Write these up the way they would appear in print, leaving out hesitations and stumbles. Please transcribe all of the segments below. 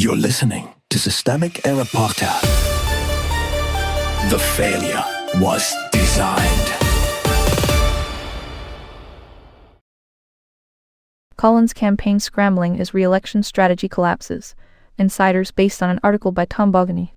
You're listening to Systemic Error Podcast. The failure was designed. Collins' campaign scrambling as re-election strategy collapses. Insiders based on an article by Tom Bogany.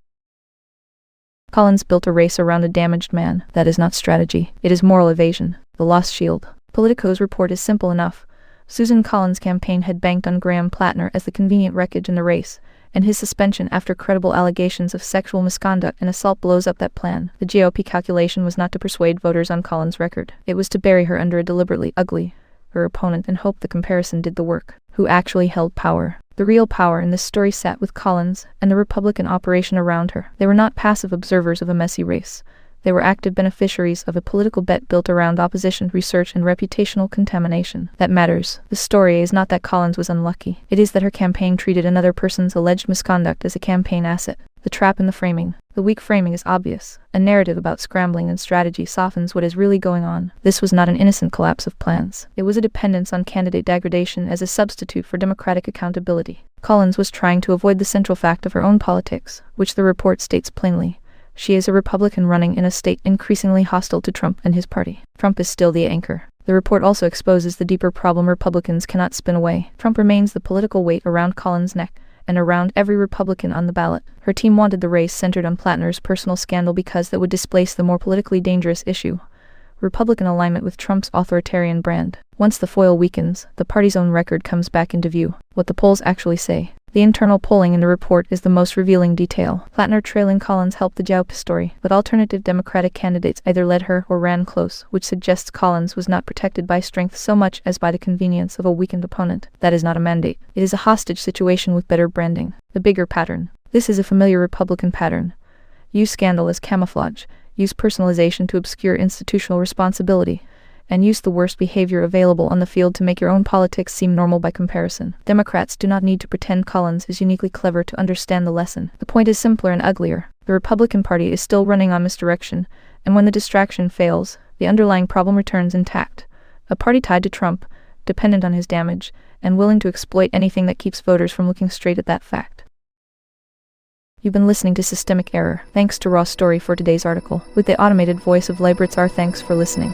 Collins built a race around a damaged man. That is not strategy. It is moral evasion. The lost shield. Politico's report is simple enough. Susan Collins' campaign had banked on Graham Platner as the convenient wreckage in the race, and his suspension after credible allegations of sexual misconduct and assault blows up that plan. The GOP calculation was not to persuade voters on Collins' record. It was to bury her under a deliberately ugly her opponent and hope the comparison did the work. Who actually held power? The real power in this story sat with Collins and the Republican operation around her. They were not passive observers of a messy race. They were active beneficiaries of a political bet built around opposition, research, and reputational contamination. That matters. The story is not that Collins was unlucky. It is that her campaign treated another person's alleged misconduct as a campaign asset. The trap in the framing. The weak framing is obvious. A narrative about scrambling and strategy softens what is really going on. This was not an innocent collapse of plans. It was a dependence on candidate degradation as a substitute for democratic accountability. Collins was trying to avoid the central fact of her own politics, which the report states plainly. She is a Republican running in a state increasingly hostile to Trump and his party. Trump is still the anchor. The report also exposes the deeper problem Republicans cannot spin away. Trump remains the political weight around Collins' neck, and around every Republican on the ballot. Her team wanted the race centered on Platner's personal scandal because that would displace the more politically dangerous issue: Republican alignment with Trump's authoritarian brand. Once the foil weakens, the party's own record comes back into view. What the polls actually say. The internal polling in the report is the most revealing detail. Platner trailing Collins helped the GOP story, but alternative Democratic candidates either led her or ran close, which suggests Collins was not protected by strength so much as by the convenience of a weakened opponent. That is not a mandate. It is a hostage situation with better branding. The bigger pattern. This is a familiar Republican pattern. Use scandal as camouflage, use personalization to obscure institutional responsibility, and use the worst behavior available on the field to make your own politics seem normal by comparison. Democrats do not need to pretend Collins is uniquely clever to understand the lesson. The point is simpler and uglier. The Republican Party is still running on misdirection, and when the distraction fails, the underlying problem returns intact. A party tied to Trump, dependent on his damage, and willing to exploit anything that keeps voters from looking straight at that fact. You've been listening to Systemic Error. Thanks to Raw Story for today's article. With the automated voice of Libritz R. Thanks for listening.